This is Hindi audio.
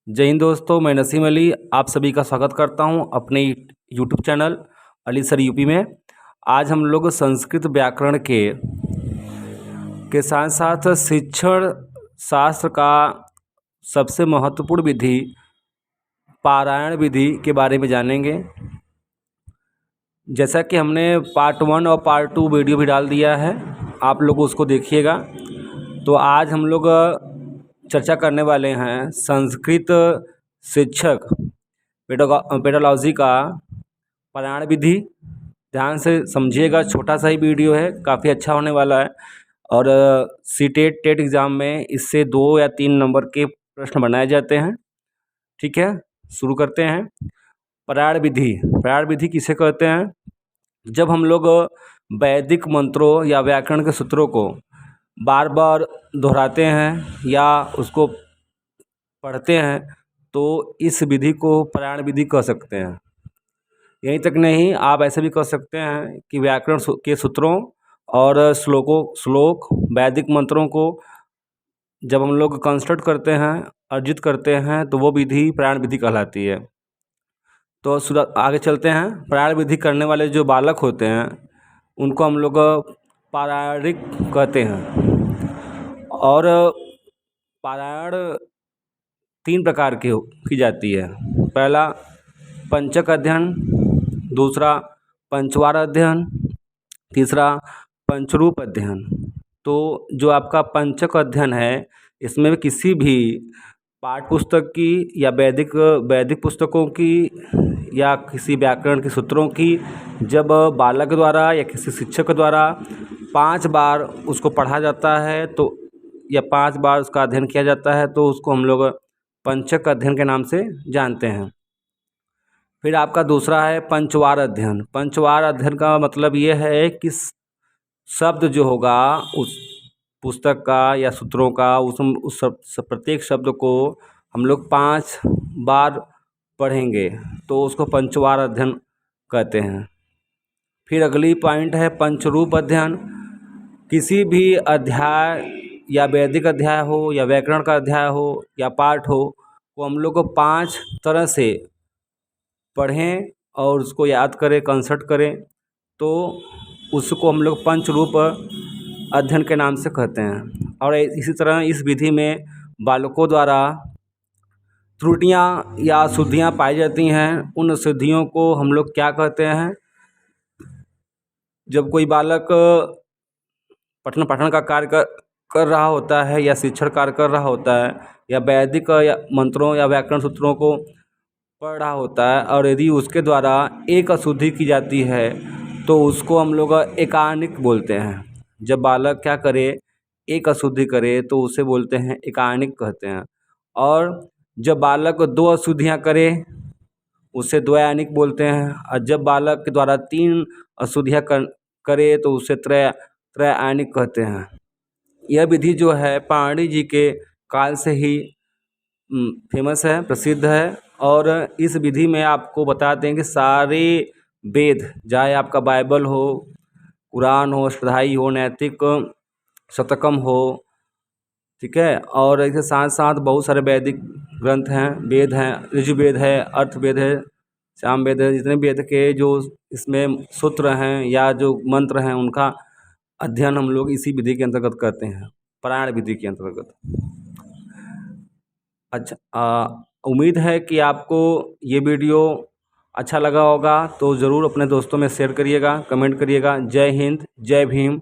जय हिंद दोस्तों, मैं नसीम अली आप सभी का स्वागत करता हूं अपने YouTube channel Ali sir UP में। आज हम लोग संस्कृत व्याकरण के साथ साथ शिक्षण शास्त्र का सबसे महत्वपूर्ण विधि पारायण विधि के बारे में जानेंगे। जैसा कि हमने पार्ट 1 और पार्ट 2 वीडियो भी डाल दिया है, आप लोग उसको देखिएगा। तो आज हम लोग चर्चा करने वाले हैं संस्कृत शिक्षक पेडोलॉजी का पारायण विधि। ध्यान से समझिएगा, छोटा सा ही वीडियो है, काफ़ी अच्छा होने वाला है। और सीटेट टेट एग्ज़ाम में इससे 2 या 3 नंबर के प्रश्न बनाए जाते हैं। ठीक है, शुरू करते हैं। पारायण विधि किसे कहते हैं? जब हम लोग वैदिक मंत्रों या व्याकरण के सूत्रों को बार बार दोहराते हैं या उसको पढ़ते हैं तो इस विधि को पारायण विधि कह सकते हैं। यहीं तक नहीं, आप ऐसे भी कह सकते हैं कि व्याकरण के सूत्रों और श्लोक वैदिक मंत्रों को जब हम लोग कंस्ट्रक्ट करते हैं, अर्जित करते हैं, तो वो विधि पारायण विधि कहलाती है। तो आगे चलते हैं। पारायण विधि करने वाले जो बालक होते हैं उनको हम लोग पारायणिक कहते हैं। और पारायण 3 प्रकार की जाती है। पहला पंचक अध्ययन, दूसरा पंचवार अध्ययन, तीसरा पंचरूप अध्ययन। तो जो आपका पंचक अध्ययन है, इसमें किसी भी पाठ्य पुस्तक की या वैदिक पुस्तकों की या किसी व्याकरण के सूत्रों की जब बालक द्वारा या किसी शिक्षक द्वारा 5 बार उसको पढ़ा जाता है तो या 5 बार उसका अध्ययन किया जाता है तो उसको हम लोग पंचक अध्ययन के नाम से जानते हैं। फिर आपका दूसरा है पंचवार अध्ययन। पंचवार अध्ययन का मतलब ये है कि शब्द जो होगा उस पुस्तक का या सूत्रों का उस प्रत्येक शब्द को हम लोग 5 बार पढ़ेंगे तो उसको पंचवार अध्ययन कहते हैं। फिर अगली पॉइंट है पंचरूप अध्ययन। किसी भी अध्याय या वैदिक अध्याय हो या व्याकरण का अध्याय हो या पाठ हो, वो हम लोग को 5 तरह से पढ़ें और उसको याद करें, कंसल्ट करें, तो उसको हम लोग पंचरूप अध्ययन के नाम से कहते हैं। और इसी तरह इस विधि में बालकों द्वारा त्रुटियां या अशुद्धियां पाई जाती हैं। उन अशुद्धियों को हम लोग क्या कहते हैं? जब कोई बालक पठन पाठन का कार्य कर रहा होता है या शिक्षण कार्य कर रहा होता है या वैदिक या मंत्रों या व्याकरण सूत्रों को पढ़ रहा होता है और यदि उसके द्वारा एक अशुद्धि की जाती है तो उसको हम लोग एकानिक बोलते हैं। जब बालक क्या करे, एक अशुद्धि करे, तो उसे बोलते हैं एकानिक कहते हैं। और जब बालक 2 अशुद्धियाँ करे उसे द्वयानिक बोलते हैं। और जब बालक के द्वारा 3 अशुद्धियाँ करे तो उसे त्रयानिक कहते हैं। यह विधि जो है पाणिनि जी के काल से ही फेमस है, प्रसिद्ध है। और इस विधि में आपको बता दें कि सारे वेद, चाहे आपका बाइबल हो, कुरान हो, अष्टधाई हो, नैतिक शतकम हो, ठीक है, और इसके साथ साथ बहुत सारे वैदिक ग्रंथ हैं, वेद हैं, ऋजुवेद है, अर्थवेद है, सामवेद है, जितने वेद के जो इसमें सूत्र हैं या जो मंत्र हैं उनका अध्ययन हम लोग इसी विधि के अंतर्गत करते हैं, पारायण विधि के अंतर्गत। अच्छा, उम्मीद है कि आपको ये वीडियो अच्छा लगा होगा, तो ज़रूर अपने दोस्तों में शेयर करिएगा, कमेंट करिएगा। जय हिंद, जय भीम।